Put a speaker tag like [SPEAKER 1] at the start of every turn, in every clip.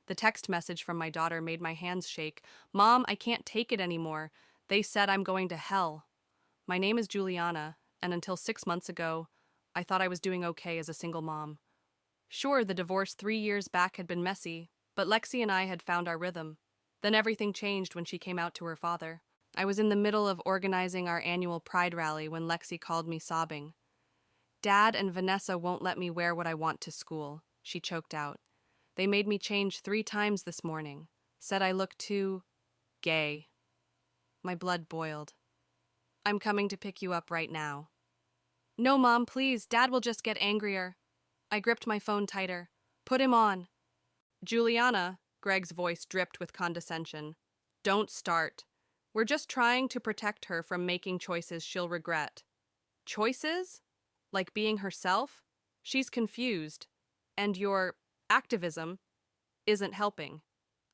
[SPEAKER 1] The text message from my daughter made my hands shake. Mom, I can't take it anymore. They said I'm going to hell. My name is Juliana, and until 6 months ago, I thought I was doing okay as a single mom. Sure, the divorce 3 years back had been messy, but Lexi and I had found our rhythm. Then everything changed when she came out to her father. I was in the middle of organizing our annual Pride rally when Lexi called me sobbing. Dad and Vanessa won't let me wear what I want to school, she choked out. They made me change 3 times this morning. Said I look too gay. My blood boiled. I'm coming to pick you up right now. No, Mom, please. Dad will just get angrier. I gripped my phone tighter. Put him on. Juliana, Greg's voice dripped with condescension. Don't start. We're just trying to protect her from making choices she'll regret. Choices? Like being herself? She's confused. And your activism isn't helping.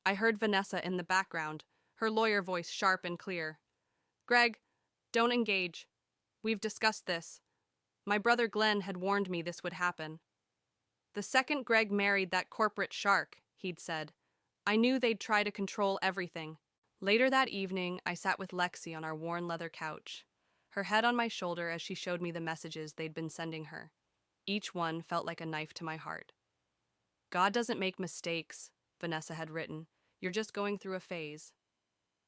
[SPEAKER 1] I heard Vanessa in the background, her lawyer voice sharp and clear. Greg, don't engage. We've discussed this. My brother Glenn had warned me this would happen. The second Greg married that corporate shark, he'd said, I knew they'd try to control everything. Later that evening, I sat with Lexi on our worn leather couch, her head on my shoulder as she showed me the messages they'd been sending her. Each one felt like a knife to my heart. God doesn't make mistakes, Vanessa had written. You're just going through a phase.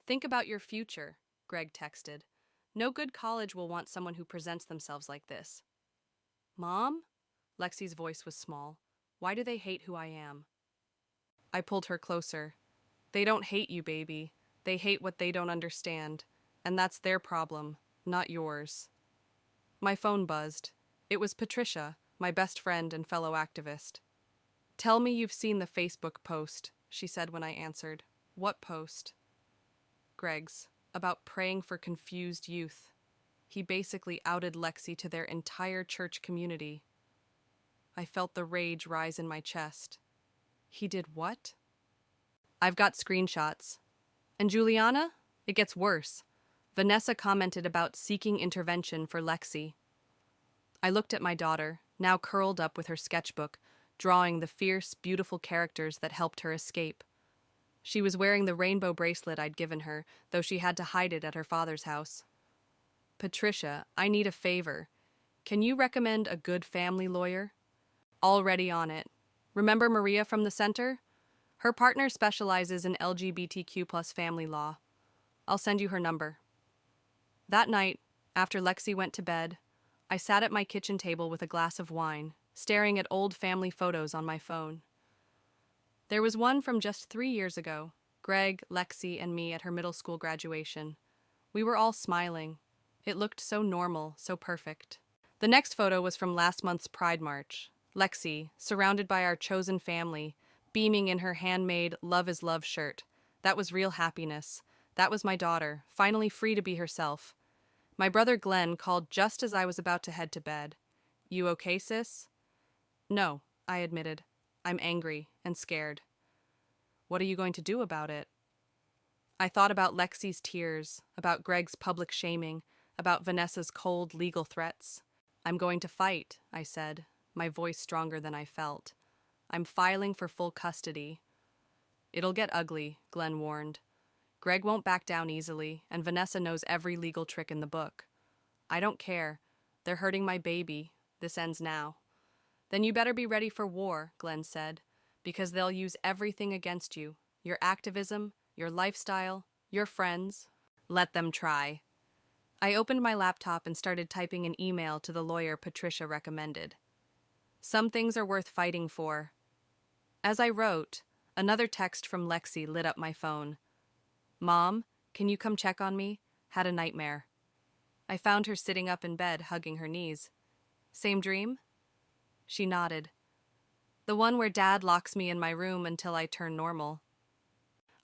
[SPEAKER 1] Think about your future, Greg texted. No good college will want someone who presents themselves like this. Mom? Lexi's voice was small. Why do they hate who I am? I pulled her closer. They don't hate you, baby. They hate what they don't understand. And that's their problem, not yours. My phone buzzed. It was Patricia, my best friend and fellow activist. Tell me you've seen the Facebook post, she said when I answered. What post? Greg's, about praying for confused youth. He basically outed Lexi to their entire church community. I felt the rage rise in my chest. He did what? I've got screenshots. And Juliana? It gets worse. Vanessa commented about seeking intervention for Lexi. I looked at my daughter, now curled up with her sketchbook, drawing the fierce, beautiful characters that helped her escape. She was wearing the rainbow bracelet I'd given her, though she had to hide it at her father's house. Patricia, I need a favor. Can you recommend a good family lawyer? Already on it. Remember Maria from the center? Her partner specializes in LGBTQ+ family law. I'll send you her number. That night, after Lexi went to bed, I sat at my kitchen table with a glass of wine, staring at old family photos on my phone. There was one from just 3 years ago, Greg, Lexi, and me at her middle school graduation. We were all smiling. It looked so normal, so perfect. The next photo was from last month's Pride March. Lexi, surrounded by our chosen family, beaming in her handmade Love is Love shirt. That was real happiness. That was my daughter, finally free to be herself. My brother Glenn called just as I was about to head to bed. You okay, sis? No, I admitted. I'm angry and scared. What are you going to do about it? I thought about Lexi's tears, about Greg's public shaming, about Vanessa's cold legal threats. I'm going to fight, I said, my voice stronger than I felt. I'm filing for full custody. It'll get ugly, Glenn warned. Greg won't back down easily, and Vanessa knows every legal trick in the book. I don't care. They're hurting my baby. This ends now. Then you better be ready for war, Glenn said, because they'll use everything against you. Your activism, your lifestyle, your friends. Let them try. I opened my laptop and started typing an email to the lawyer Patricia recommended. Some things are worth fighting for. As I wrote, another text from Lexi lit up my phone. Mom, can you come check on me? Had a nightmare. I found her sitting up in bed, hugging her knees. Same dream? She nodded. The one where Dad locks me in my room until I turn normal.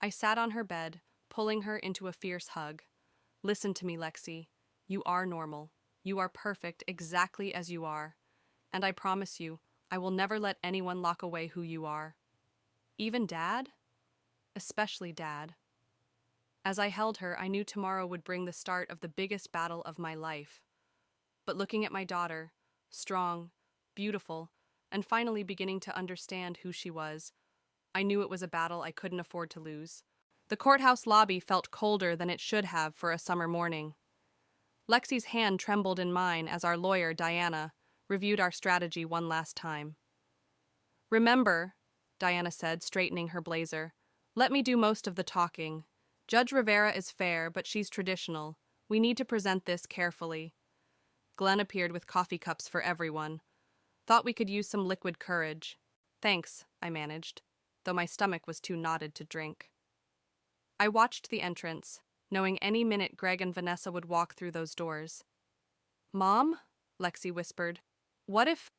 [SPEAKER 1] I sat on her bed, pulling her into a fierce hug. Listen to me, Lexi. You are normal. You are perfect exactly as you are. And I promise you, I will never let anyone lock away who you are. Even Dad? Especially Dad. As I held her, I knew tomorrow would bring the start of the biggest battle of my life. But looking at my daughter, strong, beautiful, and finally beginning to understand who she was, I knew it was a battle I couldn't afford to lose. The courthouse lobby felt colder than it should have for a summer morning. Lexi's hand trembled in mine as our lawyer, Diana, reviewed our strategy one last time. "Remember," Diana said, straightening her blazer, "let me do most of the talking. Judge Rivera is fair, but she's traditional. We need to present this carefully." Glenn appeared with coffee cups for everyone. "Thought we could use some liquid courage." "Thanks," I managed, though my stomach was too knotted to drink. I watched the entrance, knowing any minute Greg and Vanessa would walk through those doors. "Mom?" Lexi whispered. "What if—"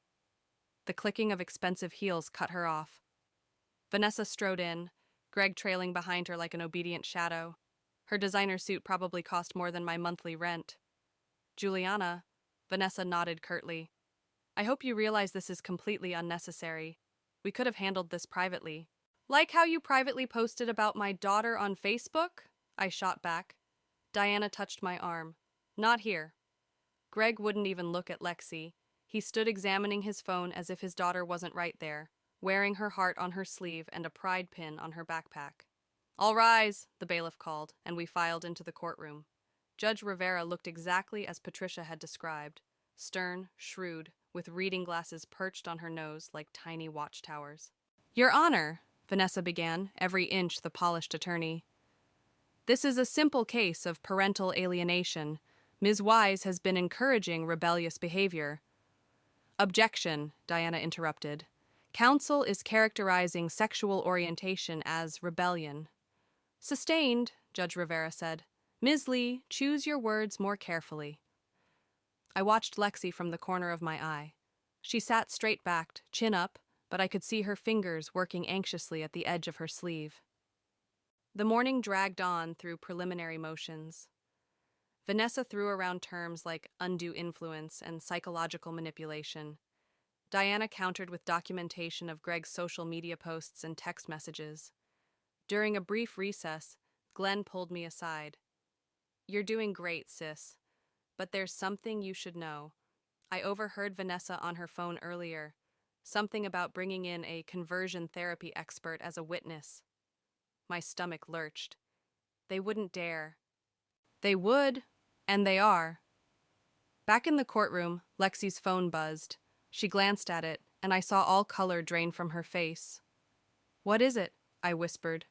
[SPEAKER 1] The clicking of expensive heels cut her off. Vanessa strode in, Greg trailing behind her like an obedient shadow. Her designer suit probably cost more than my monthly rent. "Juliana," Vanessa nodded curtly. "I hope you realize this is completely unnecessary. We could have handled this privately." "Like how you privately posted about my daughter on Facebook?" I shot back. Diana touched my arm. "Not here." Greg wouldn't even look at Lexi. He stood examining his phone as if his daughter wasn't right there, wearing her heart on her sleeve and a pride pin on her backpack. "All rise," the bailiff called, and we filed into the courtroom. Judge Rivera looked exactly as Patricia had described, stern, shrewd, with reading glasses perched on her nose like tiny watchtowers. "Your Honor," Vanessa began, every inch the polished attorney. "This is a simple case of parental alienation. Ms. Wise has been encouraging rebellious behavior." "Objection," Diana interrupted. "Counsel is characterizing sexual orientation as rebellion." "Sustained," Judge Rivera said. "Ms. Lee, choose your words more carefully." I watched Lexi from the corner of my eye. She sat straight-backed, chin up, but I could see her fingers working anxiously at the edge of her sleeve. The morning dragged on through preliminary motions. Vanessa threw around terms like undue influence and psychological manipulation. Diana countered with documentation of Greg's social media posts and text messages. During a brief recess, Glenn pulled me aside. "You're doing great, sis. But there's something you should know. I overheard Vanessa on her phone earlier. Something about bringing in a conversion therapy expert as a witness." My stomach lurched. They wouldn't dare. They would, and they are. Back in the courtroom, Lexi's phone buzzed. She glanced at it, and I saw all color drain from her face. "What is it?" I whispered.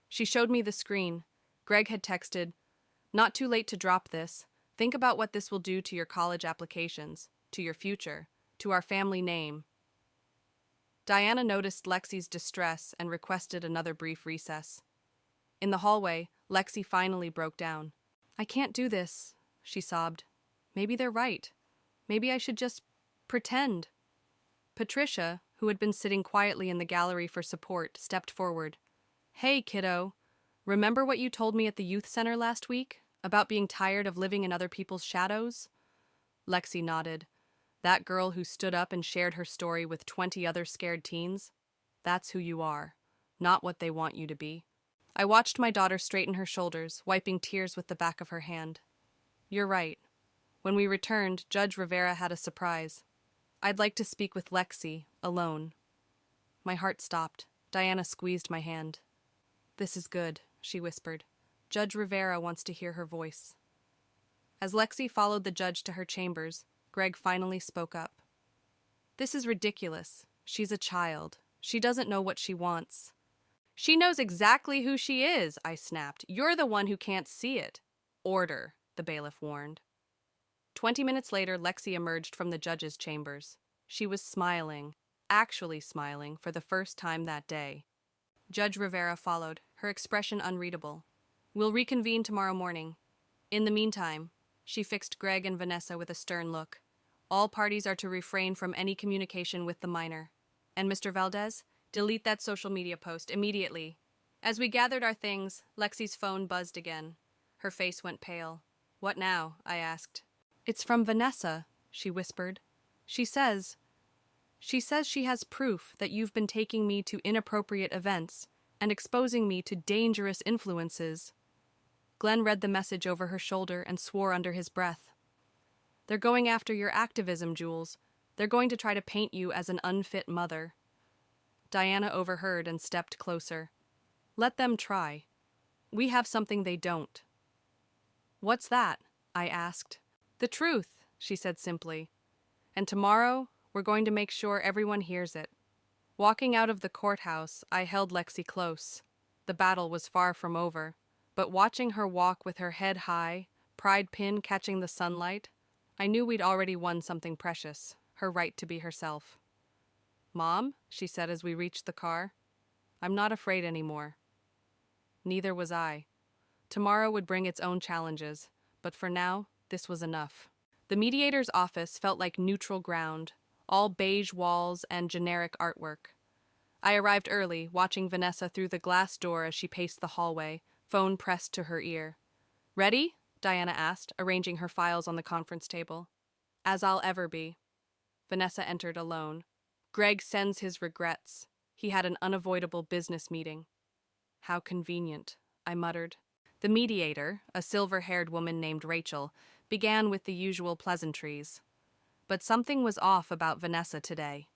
[SPEAKER 1] She showed me the screen. Greg had texted, "Not too late to drop this. Think about what this will do to your college applications, to your future, to our family name." Diana noticed Lexi's distress and requested another brief recess. In the hallway, Lexi finally broke down. "I can't do this," she sobbed. "Maybe they're right. Maybe I should just pretend." Patricia, who had been sitting quietly in the gallery for support, stepped forward. "Hey, kiddo. Remember what you told me at the youth center last week? About being tired of living in other people's shadows?" Lexi nodded. "That girl who stood up and shared her story with 20 other scared teens? That's who you are, not what they want you to be." I watched my daughter straighten her shoulders, wiping tears with the back of her hand. "You're right." When we returned, Judge Rivera had a surprise. "I'd like to speak with Lexi, alone." My heart stopped. Diana squeezed my hand. "This is good," she whispered. "Judge Rivera wants to hear her voice." As Lexi followed the judge to her chambers, Greg finally spoke up. "This is ridiculous. She's a child. She doesn't know what she wants." "She knows exactly who she is," I snapped. "You're the one who can't see it." "Order," the bailiff warned. 20 minutes later, Lexi emerged from the judge's chambers. She was smiling, actually smiling, for the first time that day. Judge Rivera followed, her expression unreadable. "We'll reconvene tomorrow morning. In the meantime," she fixed Greg and Vanessa with a stern look, "all parties are to refrain from any communication with the minor. And Mr. Valdez, delete that social media post immediately." As we gathered our things, Lexi's phone buzzed again. Her face went pale. "What now?" I asked. "It's from Vanessa," she whispered. She says she has proof that you've been taking me to inappropriate events and exposing me to dangerous influences." Glenn read the message over her shoulder and swore under his breath. "They're going after your activism, Jules. They're going to try to paint you as an unfit mother." Diana overheard and stepped closer. Let them try. We have something they don't. What's that? I asked. The truth, she said simply. And tomorrow, we're going to make sure everyone hears it. Walking out of the courthouse, I held Lexi close. The battle was far from over, but watching her walk with her head high, pride pin catching the sunlight, I knew we'd already won something precious, her right to be herself. Mom, she said as we reached the car, I'm not afraid anymore. Neither was I. Tomorrow would bring its own challenges, but for now, this was enough. The mediator's office felt like neutral ground, all beige walls and generic artwork. I arrived early, watching Vanessa through the glass door as she paced the hallway, phone pressed to her ear. Ready? Diana asked, arranging her files on the conference table. As I'll ever be. Vanessa entered alone. Greg sends his regrets. He had an unavoidable business meeting. How convenient, I muttered. The mediator, a silver-haired woman named Rachel, began with the usual pleasantries. But something was off about Vanessa today.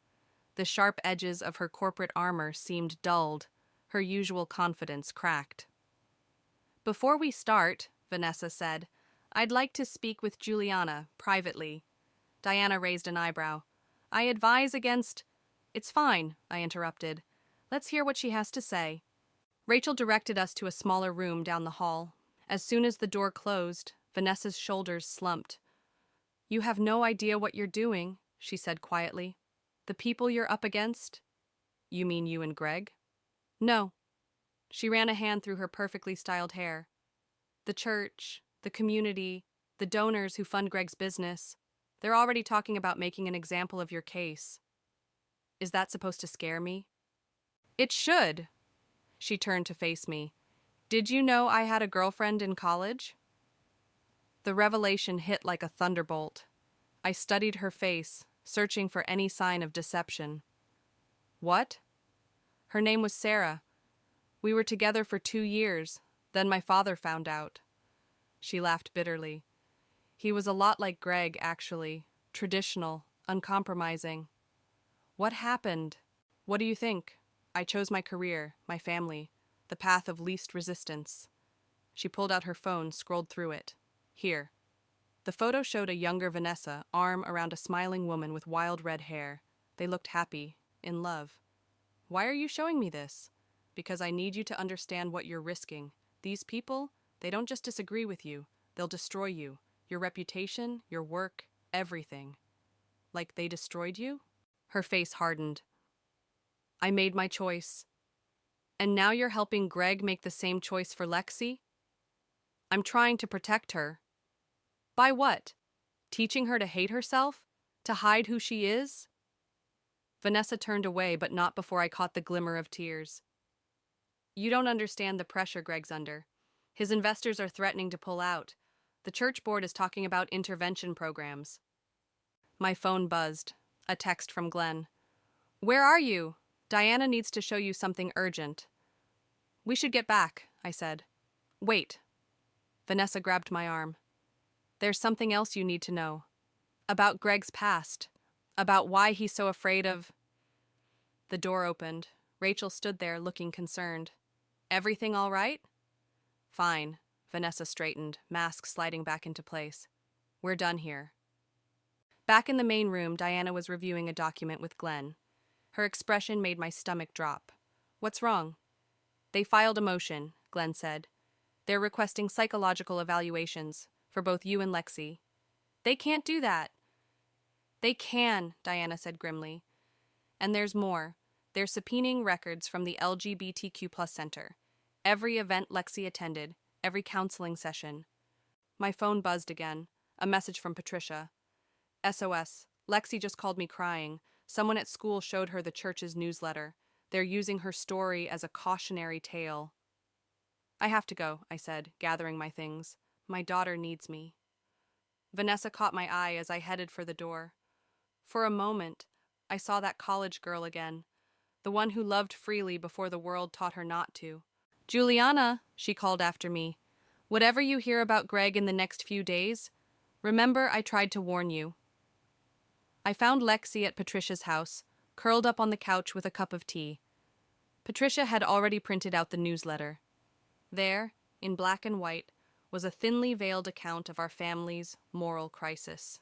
[SPEAKER 1] The sharp edges of her corporate armor seemed dulled, her usual confidence cracked. Before we start, Vanessa said, I'd like to speak with Juliana, privately. Diana raised an eyebrow. I advise against— It's fine, I interrupted. Let's hear what she has to say. Rachel directed us to a smaller room down the hall. As soon as the door closed, Vanessa's shoulders slumped. You have no idea what you're doing, she said quietly. The people you're up against? You mean you and Greg? No. She ran a hand through her perfectly styled hair. The church, the community, the donors who fund Greg's business, they're already talking about making an example of your case. Is that supposed to scare me? It should. She turned to face me. Did you know I had a girlfriend in college? The revelation hit like a thunderbolt. I studied her face, searching for any sign of deception. What? Her name was Sarah. We were together for 2 years, then my father found out. She laughed bitterly. He was a lot like Greg, actually. Traditional, uncompromising. What happened? What do you think? I chose my career, my family, the path of least resistance. She pulled out her phone, scrolled through it. Here. The photo showed a younger Vanessa, arm around a smiling woman with wild red hair. They looked happy, in love. Why are you showing me this? Because I need you to understand what you're risking. These people, they don't just disagree with you. They'll destroy you. Your reputation, your work, everything. Like they destroyed you? Her face hardened. I made my choice. And now you're helping Greg make the same choice for Lexi? I'm trying to protect her. By what? Teaching her to hate herself? To hide who she is? Vanessa turned away, but not before I caught the glimmer of tears. You don't understand the pressure Greg's under. His investors are threatening to pull out. The church board is talking about intervention programs. My phone buzzed. A text from Glenn. Where are you? Diana needs to show you something urgent. We should get back, I said. Wait. Vanessa grabbed my arm. There's something else you need to know. About Greg's past. About why he's so afraid of— The door opened. Rachel stood there looking concerned. Everything all right? Fine. Vanessa straightened, mask sliding back into place. We're done here. Back in the main room, Diana was reviewing a document with Glenn. Her expression made my stomach drop. What's wrong? They filed a motion, Glenn said. They're requesting psychological evaluations for both you and Lexi. They can't do that. They can, Diana said grimly. And there's more. They're subpoenaing records from the LGBTQ+ Center. Every event Lexi attended, every counseling session. My phone buzzed again. A message from Patricia. SOS. Lexi just called me crying. Someone at school showed her the church's newsletter. They're using her story as a cautionary tale. I have to go, I said, gathering my things. My daughter needs me. Vanessa caught my eye as I headed for the door. For a moment, I saw that college girl again, the one who loved freely before the world taught her not to. Juliana, she called after me. Whatever you hear about Greg in the next few days, remember I tried to warn you. I found Lexi at Patricia's house, curled up on the couch with a cup of tea. Patricia had already printed out the newsletter. There, in black and white, was a thinly veiled account of our family's moral crisis.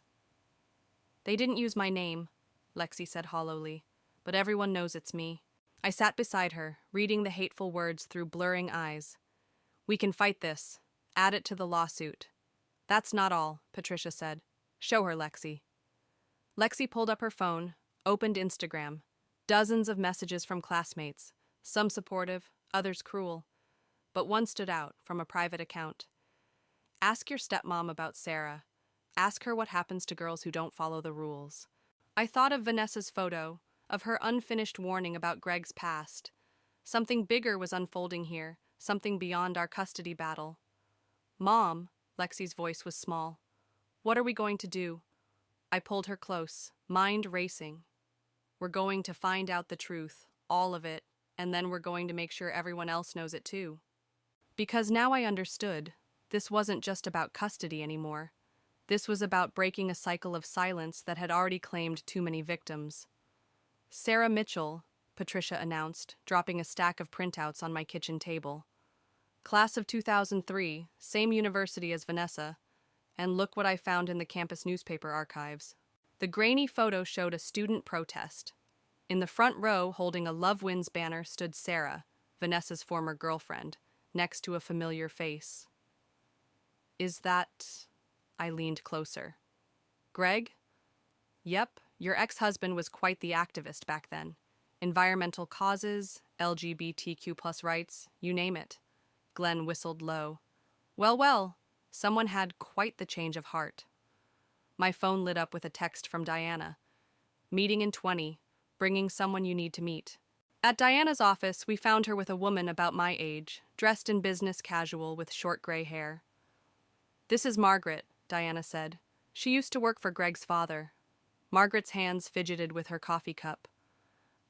[SPEAKER 1] "They didn't use my name," Lexi said hollowly, "but everyone knows it's me." I sat beside her, reading the hateful words through blurring eyes. "We can fight this. Add it to the lawsuit." "That's not all," Patricia said. "Show her, Lexi." Lexi pulled up her phone, opened Instagram. Dozens of messages from classmates, some supportive, others cruel. But one stood out from a private account. "Ask your stepmom about Sarah. Ask her what happens to girls who don't follow the rules." I thought of Vanessa's photo, of her unfinished warning about Greg's past. Something bigger was unfolding here, something beyond our custody battle. "Mom," Lexi's voice was small. "What are we going to do?" I pulled her close, mind racing. "We're going to find out the truth, all of it, and then we're going to make sure everyone else knows it too." Because now I understood, this wasn't just about custody anymore. This was about breaking a cycle of silence that had already claimed too many victims. "Sarah Mitchell," Patricia announced, dropping a stack of printouts on my kitchen table. "Class of 2003, same university as Vanessa. And look what I found in the campus newspaper archives." The grainy photo showed a student protest. In the front row, holding a Love Wins banner, stood Sarah, Vanessa's former girlfriend, next to a familiar face. "Is that—" I leaned closer. "Greg?" "Yep, your ex-husband was quite the activist back then. Environmental causes, LGBTQ+ rights, you name it." Glenn whistled low. "Well, well, someone had quite the change of heart." My phone lit up with a text from Diana. "Meeting in 20, bringing someone you need to meet." At Diana's office, we found her with a woman about my age, dressed in business casual with short gray hair. "This is Margaret," Diana said. "She used to work for Greg's father." Margaret's hands fidgeted with her coffee cup.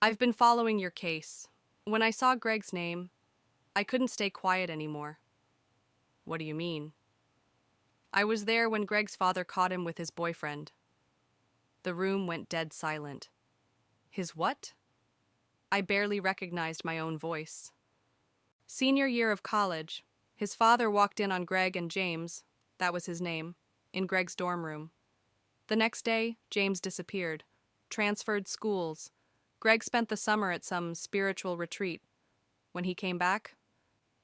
[SPEAKER 1] "I've been following your case. When I saw Greg's name, I couldn't stay quiet anymore." "What do you mean?" "I was there when Greg's father caught him with his boyfriend." The room went dead silent. "His what?" I barely recognized my own voice. "Senior year of college, his father walked in on Greg and James, that was his name, in Greg's dorm room. The next day, James disappeared, transferred schools. Greg spent the summer at some spiritual retreat. When he came back,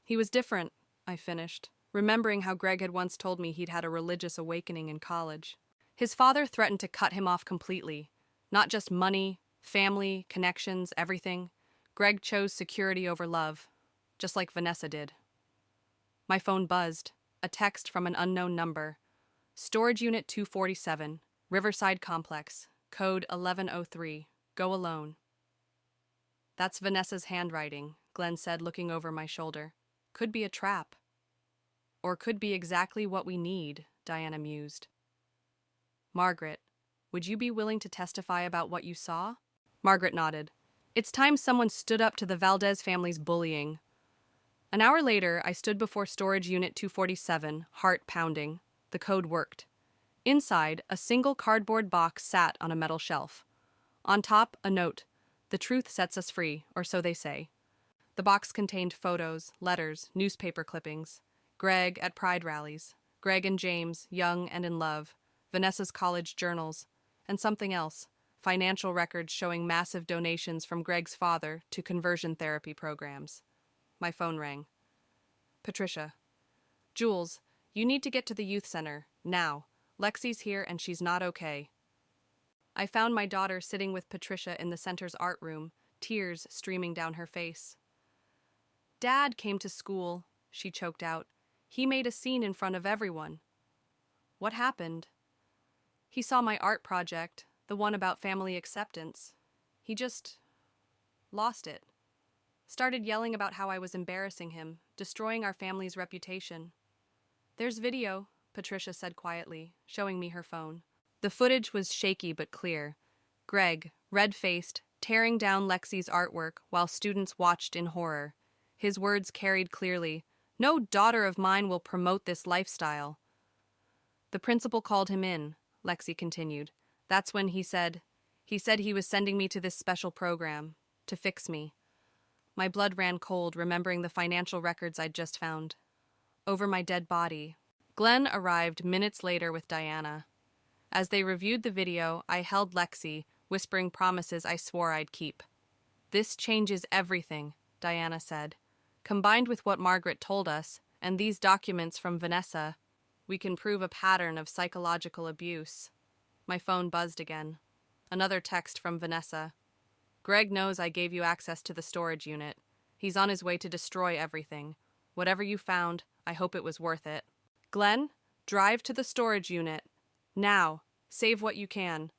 [SPEAKER 1] he was different," I finished, remembering how Greg had once told me he'd had a religious awakening in college. "His father threatened to cut him off completely. Not just money, family, connections, everything. Greg chose security over love, just like Vanessa did." My phone buzzed, a text from an unknown number. "Storage Unit 247, Riverside Complex, code 1103, go alone." "That's Vanessa's handwriting," Glenn said, looking over my shoulder. "Could be a trap." "Or could be exactly what we need," Diana mused. "Margaret, would you be willing to testify about what you saw?" Margaret nodded. "It's time someone stood up to the Valdez family's bullying." An hour later, I stood before Storage Unit 247, heart pounding. The code worked. Inside, a single cardboard box sat on a metal shelf. On top, a note, "The truth sets us free, or so they say." The box contained photos, letters, newspaper clippings. Greg at pride rallies. Greg and James, young and in love. Vanessa's college journals. And something else. Financial records showing massive donations from Greg's father to conversion therapy programs. My phone rang. "Patricia." "Jules, you need to get to the youth center, now. Lexi's here and she's not okay." I found my daughter sitting with Patricia in the center's art room, tears streaming down her face. "Dad came to school," she choked out. "He made a scene in front of everyone." "What happened?" "He saw my art project, the one about family acceptance. He just lost it. Started yelling about how I was embarrassing him, destroying our family's reputation." "There's video," Patricia said quietly, showing me her phone. The footage was shaky but clear. Greg, red-faced, tearing down Lexi's artwork while students watched in horror. His words carried clearly, "No daughter of mine will promote this lifestyle." "The principal called him in," Lexi continued. "That's when he said he was sending me to this special program, to fix me." My blood ran cold, remembering the financial records I'd just found. Over my dead body. Glenn arrived minutes later with Diana. As they reviewed the video, I held Lexi, whispering promises I swore I'd keep. "This changes everything," Diana said. "Combined with what Margaret told us, and these documents from Vanessa, we can prove a pattern of psychological abuse." My phone buzzed again. Another text from Vanessa. "Greg knows I gave you access to the storage unit. He's on his way to destroy everything. Whatever you found, I hope it was worth it. Glenn, drive to the storage unit. Now. Save what you can.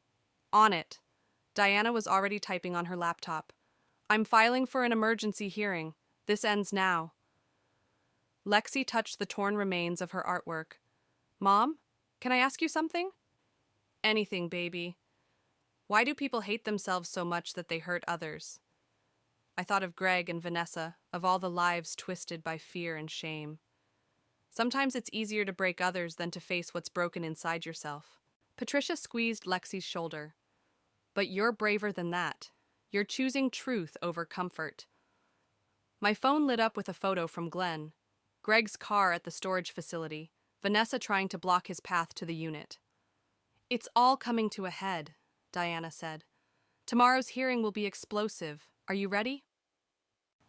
[SPEAKER 1] On it." Diana was already typing on her laptop. "I'm filing for an emergency hearing. This ends now." Lexi touched the torn remains of her artwork. "Mom, can I ask you something?" "Anything, baby." "Why do people hate themselves so much that they hurt others?" I thought of Greg and Vanessa, of all the lives twisted by fear and shame. Sometimes it's easier to break others than to face what's broken inside yourself. Patricia squeezed Lexi's shoulder. "But you're braver than that. You're choosing truth over comfort." My phone lit up with a photo from Glenn. Greg's car at the storage facility, Vanessa trying to block his path to the unit. "It's all coming to a head," Diana said. "Tomorrow's hearing will be explosive. Are you ready?"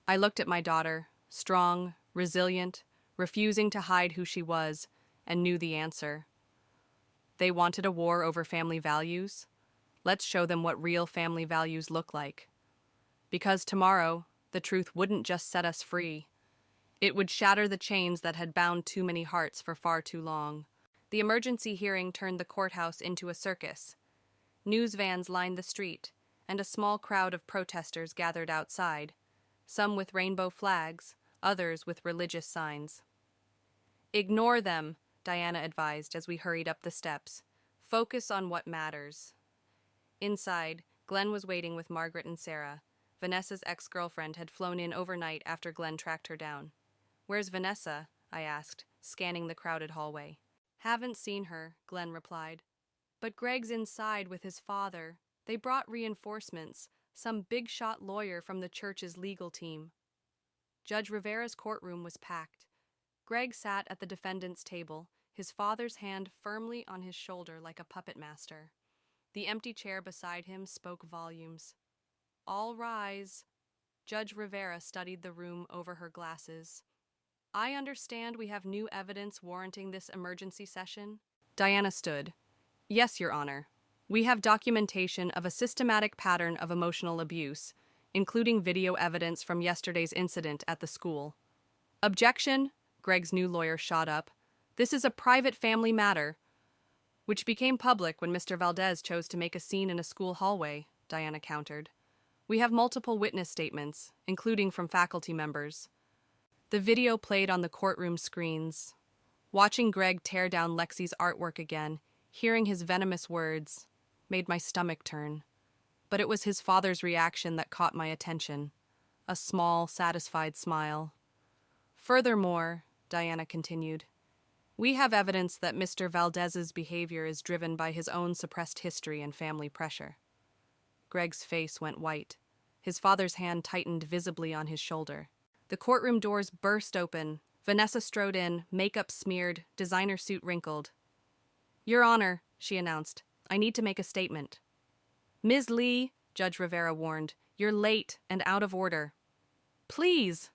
[SPEAKER 1] I looked at my daughter, strong, resilient, refusing to hide who she was, and knew the answer. They wanted a war over family values. Let's show them what real family values look like. Because tomorrow, the truth wouldn't just set us free. It would shatter the chains that had bound too many hearts for far too long. The emergency hearing turned the courthouse into a circus. News vans lined the street, and a small crowd of protesters gathered outside, some with rainbow flags, others with religious signs. "Ignore them," Diana advised as we hurried up the steps. "Focus on what matters." Inside, Glenn was waiting with Margaret and Sarah. Vanessa's ex-girlfriend had flown in overnight after Glenn tracked her down. "Where's Vanessa?" I asked, scanning the crowded hallway. "Haven't seen her," Glenn replied. "But Greg's inside with his father. They brought reinforcements, some big-shot lawyer from the church's legal team." Judge Rivera's courtroom was packed. Greg sat at the defendant's table, his father's hand firmly on his shoulder like a puppet master. The empty chair beside him spoke volumes. "All rise." Judge Rivera studied the room over her glasses. "I understand we have new evidence warranting this emergency session." Diana stood. "Yes, Your Honor. We have documentation of a systematic pattern of emotional abuse, including video evidence from yesterday's incident at the school." "Objection!" Greg's new lawyer shot up. "This is a private family matter," which became public when Mr. Valdez chose to make a scene in a school hallway, Diana countered. "We have multiple witness statements, including from faculty members." The video played on the courtroom screens. Watching Greg tear down Lexi's artwork again, hearing his venomous words, made my stomach turn. But it was his father's reaction that caught my attention. A small, satisfied smile. "Furthermore," Diana continued, "we have evidence that Mr. Valdez's behavior is driven by his own suppressed history and family pressure." Greg's face went white. His father's hand tightened visibly on his shoulder. The courtroom doors burst open. Vanessa strode in, makeup smeared, designer suit wrinkled. "Your Honor," she announced, "I need to make a statement." "Ms. Lee," Judge Rivera warned, "you're late and out of order." "Please!"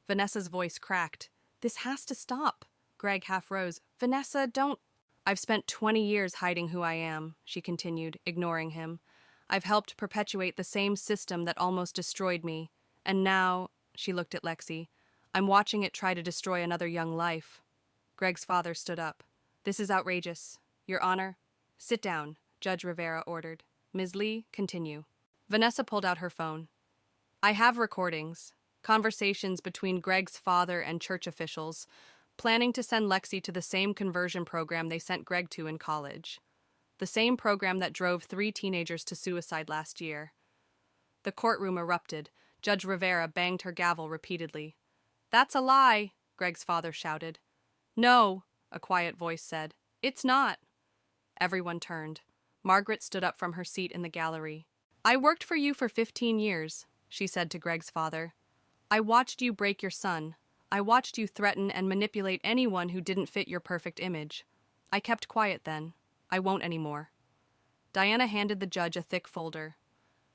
[SPEAKER 1] Vanessa's voice cracked. "This has to stop." Greg half rose. "Vanessa, don't—" "I've spent 20 years hiding who I am," she continued, ignoring him. "I've helped perpetuate the same system that almost destroyed me. And now," she looked at Lexi, "I'm watching it try to destroy another young life." Greg's father stood up. "This is outrageous. Your Honor." "Sit down," Judge Rivera ordered. "Ms. Lee, continue." Vanessa pulled out her phone. "I have recordings, conversations between Greg's father and church officials, planning to send Lexi to the same conversion program they sent Greg to in college. The same program that drove 3 teenagers to suicide last year." The courtroom erupted. Judge Rivera banged her gavel repeatedly. "That's a lie," Greg's father shouted. "No," a quiet voice said. "It's not." Everyone turned. Margaret stood up from her seat in the gallery. "I worked for you for 15 years, she said to Greg's father. I watched you break your son. I watched you threaten and manipulate anyone who didn't fit your perfect image. I kept quiet then. I won't anymore. Diana handed the judge a thick folder.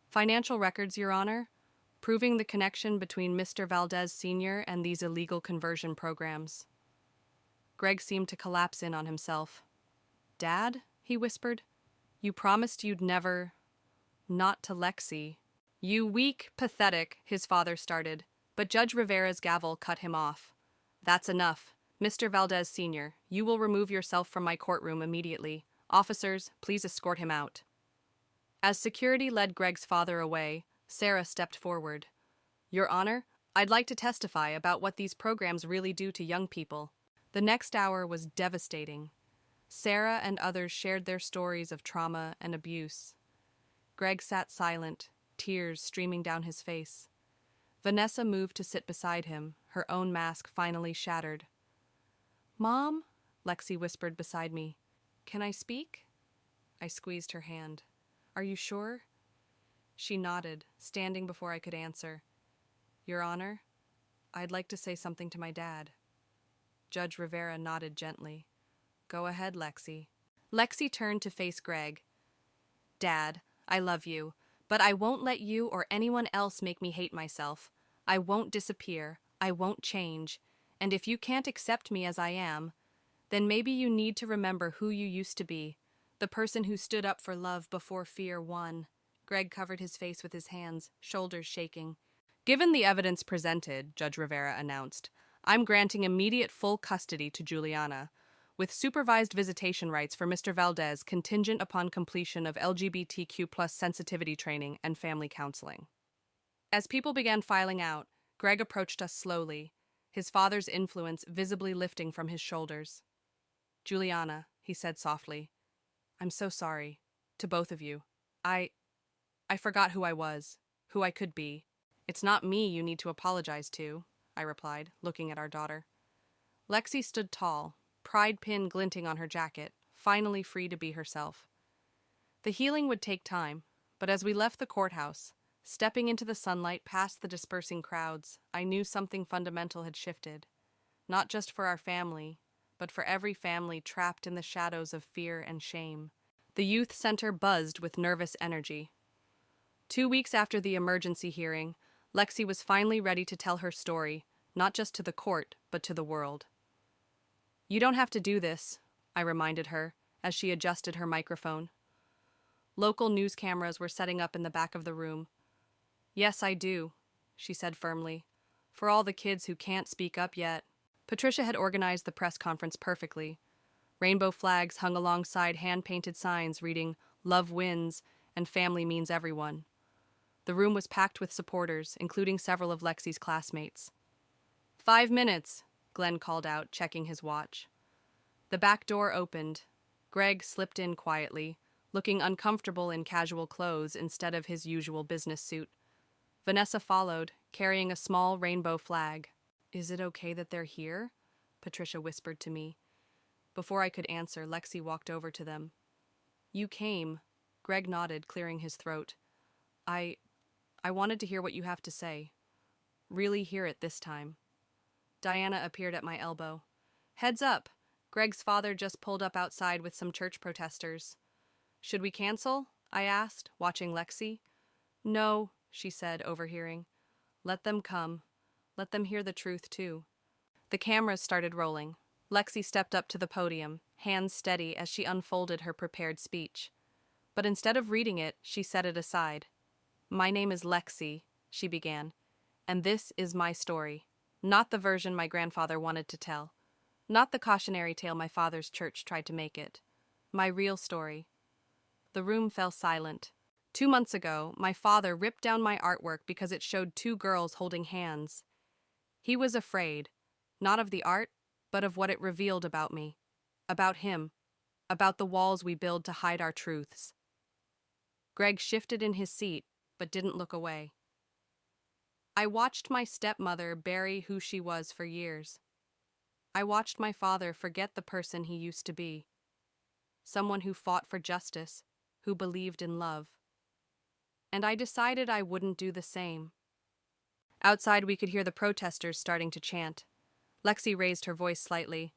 [SPEAKER 1] Financial records, Your Honor, proving the connection between Mr. Valdez Sr. and these illegal conversion programs. Greg seemed to collapse in on himself. Dad, he whispered, you promised you'd never... Not to Lexi. You weak, pathetic, his father started, but Judge Rivera's gavel cut him off. That's enough. Mr. Valdez Sr., you will remove yourself from my courtroom immediately. Officers, please escort him out. As security led Greg's father away, Sarah stepped forward. Your Honor, I'd like to testify about what these programs really do to young people. The next hour was devastating. Sarah and others shared their stories of trauma and abuse. Greg sat silent, tears streaming down his face. Vanessa moved to sit beside him, her own mask finally shattered. Mom, Lexi whispered beside me. Can I speak? I squeezed her hand. Are you sure? She nodded, standing before I could answer. Your Honor, I'd like to say something to my dad. Judge Rivera nodded gently. Go ahead, Lexi. Lexi turned to face Greg. Dad, I love you, but I won't let you or anyone else make me hate myself. I won't disappear. I won't change. And if you can't accept me as I am, then maybe you need to remember who you used to be, the person who stood up for love before fear won. Greg covered his face with his hands, shoulders shaking. Given the evidence presented, Judge Rivera announced, I'm granting immediate full custody to Juliana, with supervised visitation rights for Mr. Valdez contingent upon completion of LGBTQ+ sensitivity training and family counseling. As people began filing out, Greg approached us slowly, his father's influence visibly lifting from his shoulders. Juliana, he said softly, I'm so sorry. To both of you. I forgot who I was, who I could be. It's not me you need to apologize to, I replied, looking at our daughter. Lexi stood tall, pride pin glinting on her jacket, finally free to be herself. The healing would take time, but as we left the courthouse, stepping into the sunlight past the dispersing crowds, I knew something fundamental had shifted. Not just for our family, but for every family trapped in the shadows of fear and shame. The youth center buzzed with nervous energy. 2 weeks after the emergency hearing, Lexi was finally ready to tell her story, not just to the court, but to the world. You don't have to do this, I reminded her, as she adjusted her microphone. Local news cameras were setting up in the back of the room. Yes, I do, she said firmly. For all the kids who can't speak up yet. Patricia had organized the press conference perfectly. Rainbow flags hung alongside hand-painted signs reading, Love wins, and family means everyone. The room was packed with supporters, including several of Lexi's classmates. 5 minutes, Glenn called out, checking his watch. The back door opened. Greg slipped in quietly, looking uncomfortable in casual clothes instead of his usual business suit. Vanessa followed, carrying a small rainbow flag. Is it okay that they're here? Patricia whispered to me. Before I could answer, Lexi walked over to them. You came. Greg nodded, clearing his throat. I wanted to hear what you have to say. Really hear it this time. Diana appeared at my elbow. Heads up! Greg's father just pulled up outside with some church protesters. Should we cancel? I asked, watching Lexi. No, she said, overhearing. Let them come. Let them hear the truth, too. The cameras started rolling. Lexi stepped up to the podium, hands steady as she unfolded her prepared speech. But instead of reading it, she set it aside. My name is Lexi, she began, and this is my story. Not the version my grandfather wanted to tell. Not the cautionary tale my father's church tried to make it. My real story. The room fell silent. 2 months ago, my father ripped down my artwork because it showed 2 girls holding hands. He was afraid, not of the art, but of what it revealed about me, about him, about the walls we build to hide our truths. Greg shifted in his seat, but didn't look away. I watched my stepmother bury who she was for years. I watched my father forget the person he used to be. Someone who fought for justice, who believed in love. And I decided I wouldn't do the same. Outside, we could hear the protesters starting to chant. Lexi raised her voice slightly.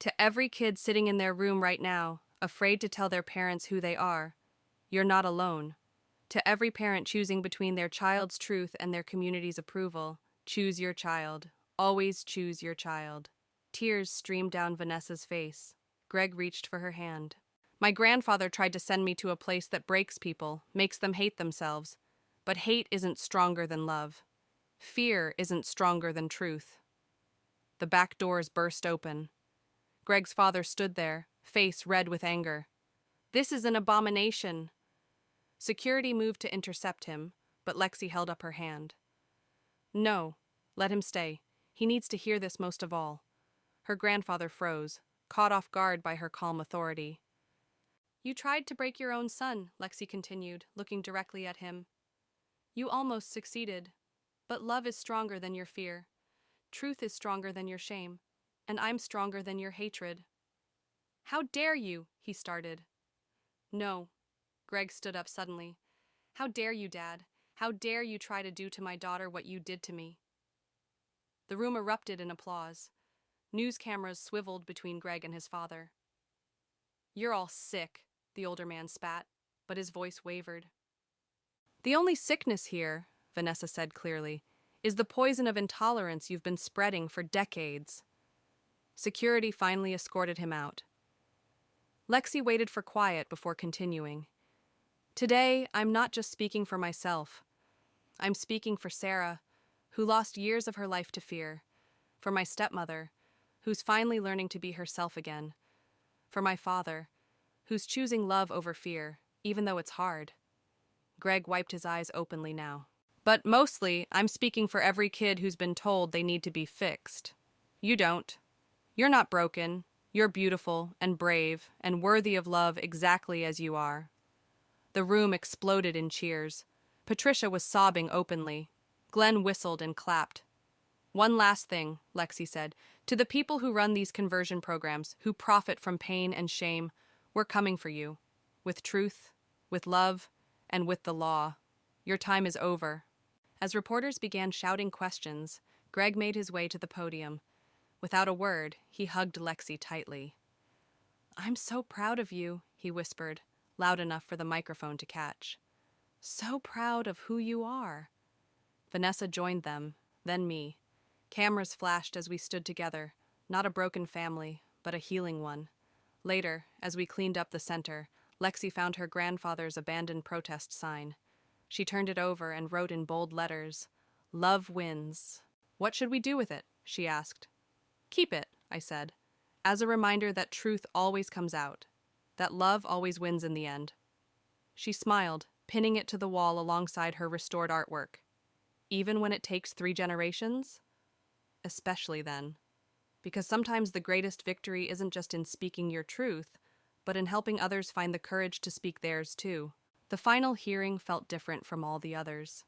[SPEAKER 1] To every kid sitting in their room right now, afraid to tell their parents who they are, you're not alone. To every parent choosing between their child's truth and their community's approval, choose your child. Always choose your child. Tears streamed down Vanessa's face. Greg reached for her hand. My grandfather tried to send me to a place that breaks people, makes them hate themselves. But hate isn't stronger than love. Fear isn't stronger than truth. The back doors burst open. Greg's father stood there, face red with anger. This is an abomination. Security moved to intercept him, but Lexi held up her hand. No, let him stay. He needs to hear this most of all. Her grandfather froze, caught off guard by her calm authority. You tried to break your own son, Lexi continued, looking directly at him. You almost succeeded. But love is stronger than your fear. Truth is stronger than your shame. And I'm stronger than your hatred. How dare you? He started. No. Greg stood up suddenly. How dare you, Dad? How dare you try to do to my daughter what you did to me? The room erupted in applause. News cameras swiveled between Greg and his father. You're all sick, the older man spat, but his voice wavered. The only sickness here, Vanessa said clearly, is the poison of intolerance you've been spreading for decades. Security finally escorted him out. Lexi waited for quiet before continuing. Today, I'm not just speaking for myself. I'm speaking for Sarah, who lost years of her life to fear, for my stepmother, who's finally learning to be herself again, for my father, who's choosing love over fear, even though it's hard. Greg wiped his eyes openly now. But mostly, I'm speaking for every kid who's been told they need to be fixed. You don't. You're not broken. You're beautiful and brave and worthy of love exactly as you are. The room exploded in cheers. Patricia was sobbing openly. Glenn whistled and clapped. One last thing, Lexi said. To the people who run these conversion programs, who profit from pain and shame, we're coming for you. With truth, with love, and with the law. Your time is over. As reporters began shouting questions, Greg made his way to the podium. Without a word, he hugged Lexi tightly. I'm so proud of you, he whispered, loud enough for the microphone to catch. So proud of who you are. Vanessa joined them, then me. Cameras flashed as we stood together, not a broken family, but a healing one. Later, as we cleaned up the center, Lexi found her grandfather's abandoned protest sign. She turned it over and wrote in bold letters, Love wins. What should we do with it? She asked. Keep it, I said, as a reminder that truth always comes out, that love always wins in the end. She smiled, pinning it to the wall alongside her restored artwork. Even when it takes 3 generations? Especially then. Because sometimes the greatest victory isn't just in speaking your truth, but in helping others find the courage to speak theirs too. The final hearing felt different from all the others.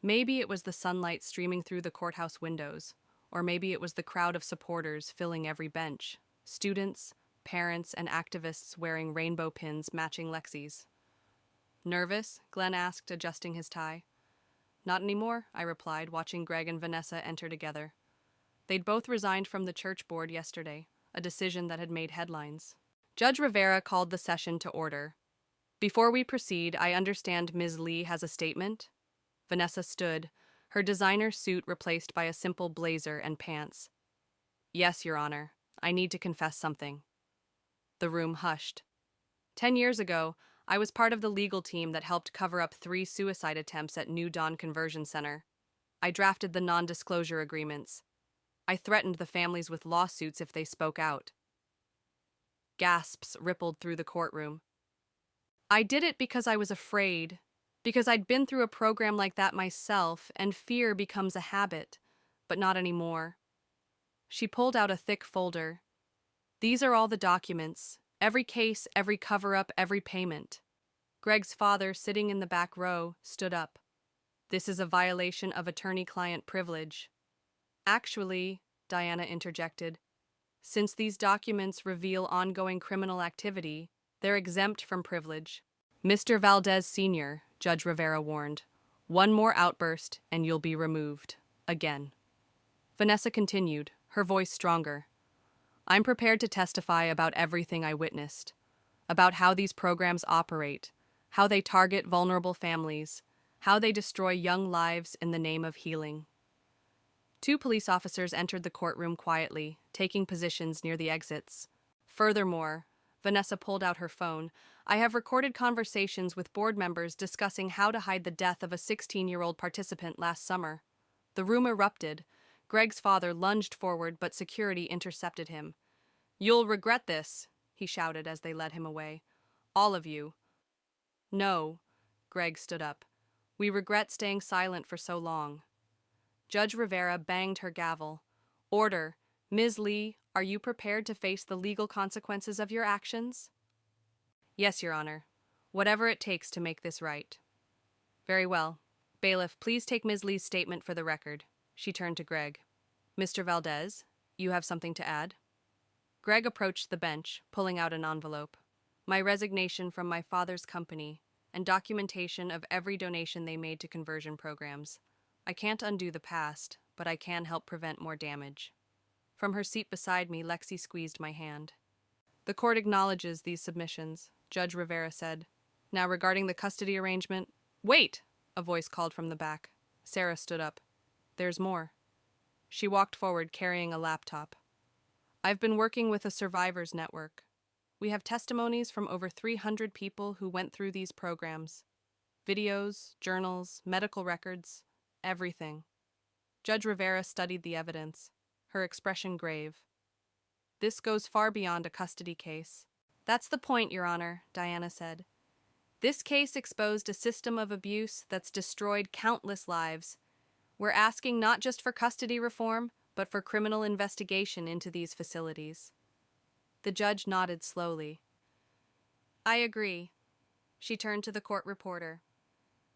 [SPEAKER 1] Maybe it was the sunlight streaming through the courthouse windows, or maybe it was the crowd of supporters filling every bench, students, parents, and activists wearing rainbow pins matching Lexi's. Nervous? Glenn asked, adjusting his tie. Not anymore, I replied, watching Greg and Vanessa enter together. They'd both resigned from the church board yesterday, a decision that had made headlines. Judge Rivera called the session to order. Before we proceed, I understand Ms. Lee has a statement. Vanessa stood, her designer suit replaced by a simple blazer and pants. Yes, Your Honor, I need to confess something. The room hushed. 10 years ago, I was part of the legal team that helped cover up 3 suicide attempts at New Dawn Conversion Center. I drafted the non-disclosure agreements. I threatened the families with lawsuits if they spoke out. Gasps rippled through the courtroom. I did it because I was afraid, because I'd been through a program like that myself, and fear becomes a habit, but not anymore. She pulled out a thick folder. These are all the documents, every case, every cover-up, every payment. Greg's father, sitting in the back row, stood up. This is a violation of attorney-client privilege. Actually, Diana interjected, since these documents reveal ongoing criminal activity, they're exempt from privilege. Mr. Valdez Sr., Judge Rivera warned, One more outburst, and you'll be removed. Again. Vanessa continued, her voice stronger. I'm prepared to testify about everything I witnessed, about how these programs operate, how they target vulnerable families, how they destroy young lives in the name of healing. Two police officers entered the courtroom quietly, taking positions near the exits. Furthermore, Vanessa pulled out her phone. I have recorded conversations with board members discussing how to hide the death of a 16-year-old participant last summer. The room erupted. Greg's father lunged forward, but security intercepted him. You'll regret this, he shouted as they led him away. All of you. No, Greg stood up. We regret staying silent for so long. Judge Rivera banged her gavel. Order. Ms. Lee, are you prepared to face the legal consequences of your actions? Yes, Your Honor. Whatever it takes to make this right. Very well. Bailiff, please take Ms. Lee's statement for the record. She turned to Greg. Mr. Valdez, you have something to add? Greg approached the bench, pulling out an envelope. My resignation from my father's company and documentation of every donation they made to conversion programs. I can't undo the past, but I can help prevent more damage. From her seat beside me, Lexi squeezed my hand. The court acknowledges these submissions, Judge Rivera said. Now regarding the custody arrangement— Wait! A voice called from the back. Sarah stood up. There's more. She walked forward carrying a laptop. I've been working with a survivors network. We have testimonies from over 300 people who went through these programs. Videos, journals, medical records, everything. Judge Rivera studied the evidence, her expression grave. This goes far beyond a custody case. That's the point, Your Honor, Diana said. This case exposed a system of abuse that's destroyed countless lives. We're asking not just for custody reform, but for criminal investigation into these facilities. The judge nodded slowly. I agree. She turned to the court reporter.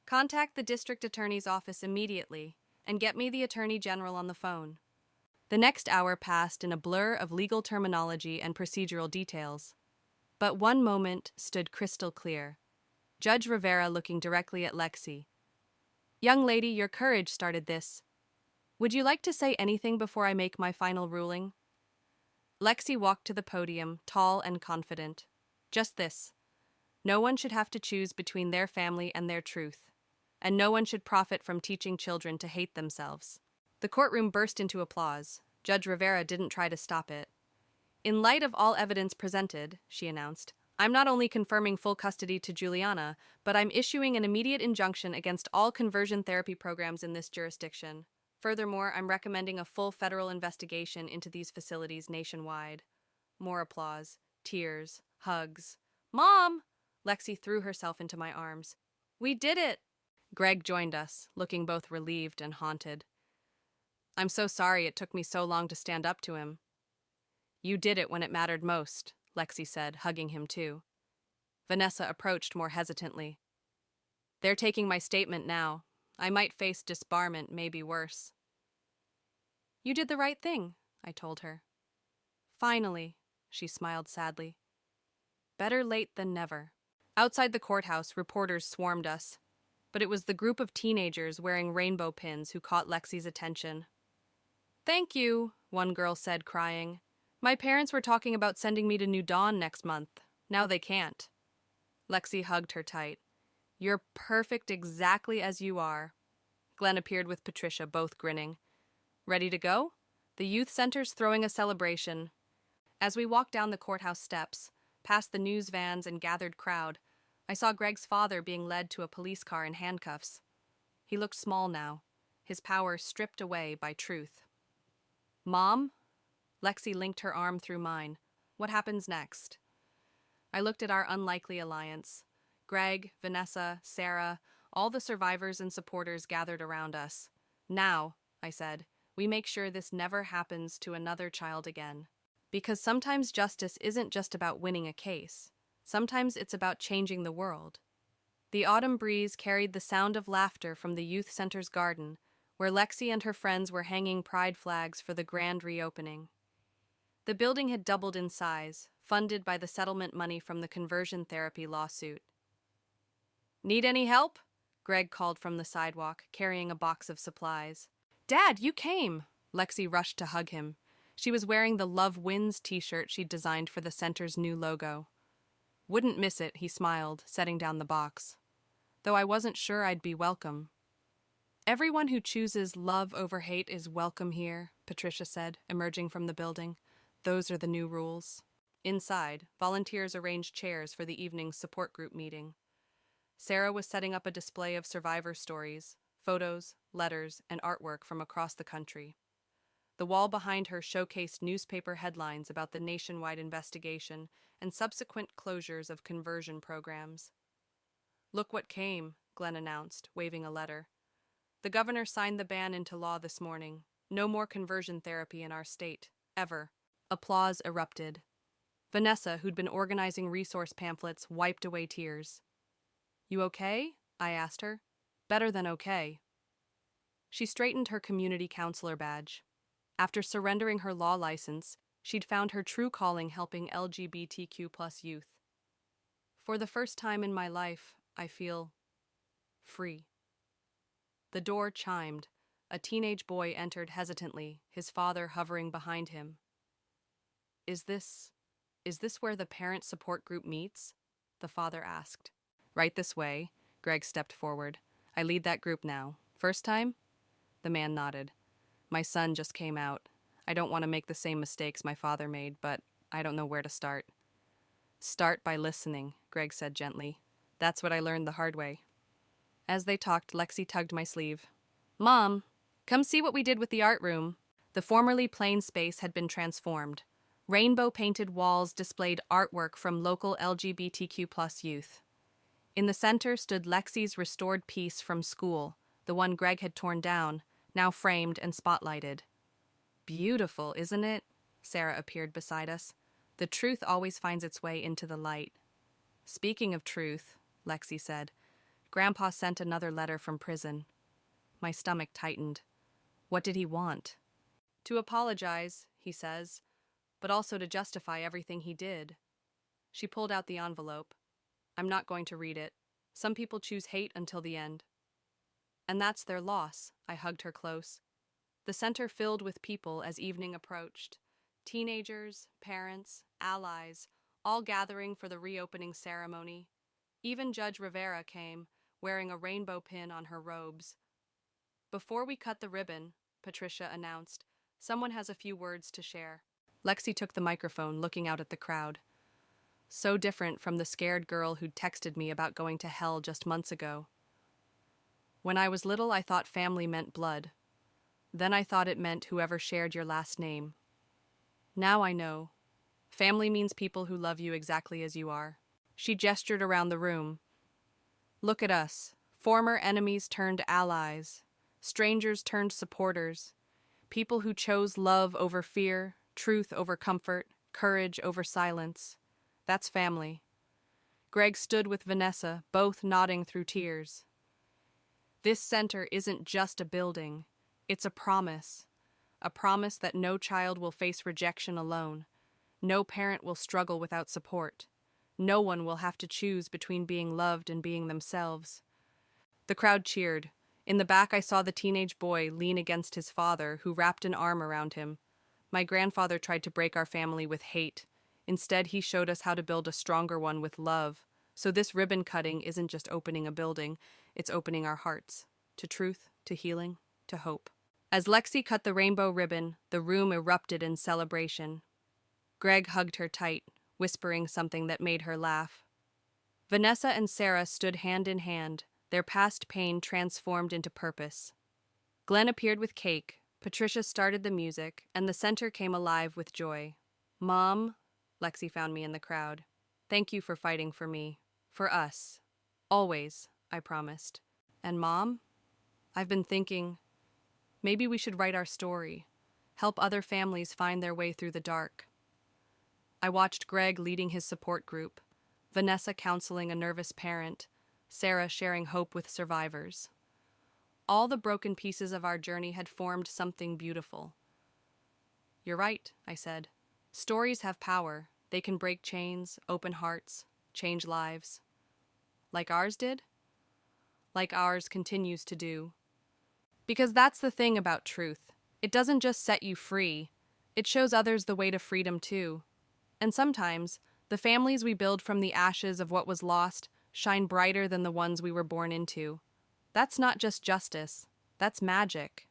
[SPEAKER 1] Contact the district attorney's office immediately and get me the attorney general on the phone. The next hour passed in a blur of legal terminology and procedural details. But one moment stood crystal clear. Judge Rivera looking directly at Lexi. Young lady, your courage started this. Would you like to say anything before I make my final ruling? Lexi walked to the podium, tall and confident. Just this. No one should have to choose between their family and their truth. And no one should profit from teaching children to hate themselves. The courtroom burst into applause. Judge Rivera didn't try to stop it. In light of all evidence presented, she announced, I'm not only confirming full custody to Juliana, but I'm issuing an immediate injunction against all conversion therapy programs in this jurisdiction. Furthermore, I'm recommending a full federal investigation into these facilities nationwide. More applause, tears, hugs. Mom! Lexi threw herself into my arms. We did it! Greg joined us, looking both relieved and haunted. I'm so sorry it took me so long to stand up to him. You did it when it mattered most, Lexi said, hugging him too. Vanessa approached more hesitantly. They're taking my statement now. I might face disbarment, maybe worse. You did the right thing, I told her. Finally, she smiled sadly. Better late than never. Outside the courthouse, reporters swarmed us. But it was the group of teenagers wearing rainbow pins who caught Lexi's attention. Thank you, one girl said, crying. My parents were talking about sending me to New Dawn next month. Now they can't. Lexi hugged her tight. You're perfect exactly as you are. Glenn appeared with Patricia, both grinning. Ready to go? The youth center's throwing a celebration. As we walked down the courthouse steps, past the news vans and gathered crowd, I saw Greg's father being led to a police car in handcuffs. He looked small now, his power stripped away by truth. Mom? Lexi linked her arm through mine. What happens next? I looked at our unlikely alliance. Greg, Vanessa, Sarah, all the survivors and supporters gathered around us. Now, I said, we make sure this never happens to another child again. Because sometimes justice isn't just about winning a case. Sometimes it's about changing the world. The autumn breeze carried the sound of laughter from the youth center's garden, where Lexi and her friends were hanging pride flags for the grand reopening. The building had doubled in size, funded by the settlement money from the conversion therapy lawsuit. Need any help? Greg called from the sidewalk, carrying a box of supplies. Dad, you came! Lexi rushed to hug him. She was wearing the Love Wins t-shirt she'd designed for the center's new logo. Wouldn't miss it, he smiled, setting down the box. Though I wasn't sure I'd be welcome. Everyone who chooses love over hate is welcome here, Patricia said, emerging from the building. Those are the new rules. Inside, volunteers arranged chairs for the evening's support group meeting. Sarah was setting up a display of survivor stories, photos, letters, and artwork from across the country. The wall behind her showcased newspaper headlines about the nationwide investigation and subsequent closures of conversion programs. Look what came, Glenn announced, waving a letter. The governor signed the ban into law this morning. No more conversion therapy in our state, ever. Applause erupted. Vanessa, who'd been organizing resource pamphlets, wiped away tears. You okay? I asked her. Better than okay. She straightened her community counselor badge. After surrendering her law license, she'd found her true calling helping LGBTQ+ youth. For the first time in my life, I feel free. The door chimed. A teenage boy entered hesitantly, his father hovering behind him. Is this where the parent support group meets? The father asked. Right this way. Greg stepped forward. I lead that group now. First time? The man nodded. My son just came out. I don't want to make the same mistakes my father made, but I don't know where to start. Start by listening, Greg said gently. That's what I learned the hard way. As they talked, Lexi tugged my sleeve. Mom, come see what we did with the art room. The formerly plain space had been transformed. Rainbow-painted walls displayed artwork from local LGBTQ+ youth. In the center stood Lexi's restored piece from school, the one Greg had torn down, now framed and spotlighted. Beautiful, isn't it? Sarah appeared beside us. The truth always finds its way into the light. Speaking of truth, Lexi said, Grandpa sent another letter from prison. My stomach tightened. What did he want? To apologize, he says, but also to justify everything he did. She pulled out the envelope. I'm not going to read it. Some people choose hate until the end. And that's their loss, I hugged her close. The center filled with people as evening approached. Teenagers, parents, allies, all gathering for the reopening ceremony. Even Judge Rivera came, wearing a rainbow pin on her robes. Before we cut the ribbon, Patricia announced, someone has a few words to share. Lexi took the microphone, looking out at the crowd. So different from the scared girl who'd texted me about going to hell just months ago. When I was little, I thought family meant blood. Then I thought it meant whoever shared your last name. Now I know. Family means people who love you exactly as you are. She gestured around the room. Look at us, former enemies turned allies, strangers turned supporters, people who chose love over fear, truth over comfort, courage over silence. That's family. Greg stood with Vanessa, both nodding through tears. This center isn't just a building, it's a promise that no child will face rejection alone, no parent will struggle without support. No one will have to choose between being loved and being themselves. The crowd cheered. In the back, I saw the teenage boy lean against his father, who wrapped an arm around him. My grandfather tried to break our family with hate. Instead, he showed us how to build a stronger one with love. So this ribbon cutting isn't just opening a building, it's opening our hearts. To truth, to healing, to hope. As Lexi cut the rainbow ribbon, the room erupted in celebration. Greg hugged her tight, whispering something that made her laugh. Vanessa and Sarah stood hand in hand, their past pain transformed into purpose. Glenn appeared with cake, Patricia started the music, and the center came alive with joy. Mom, Lexi found me in the crowd. Thank you for fighting for me. For us. Always, I promised. And Mom? I've been thinking, maybe we should write our story, help other families find their way through the dark. I watched Greg leading his support group, Vanessa counseling a nervous parent, Sarah sharing hope with survivors. All the broken pieces of our journey had formed something beautiful. You're right, I said. Stories have power. They can break chains, open hearts, change lives. Like ours did? like ours continues to do. Because that's the thing about truth. It doesn't just set you free, it shows others the way to freedom too. And sometimes, the families we build from the ashes of what was lost shine brighter than the ones we were born into. That's not just justice, that's magic.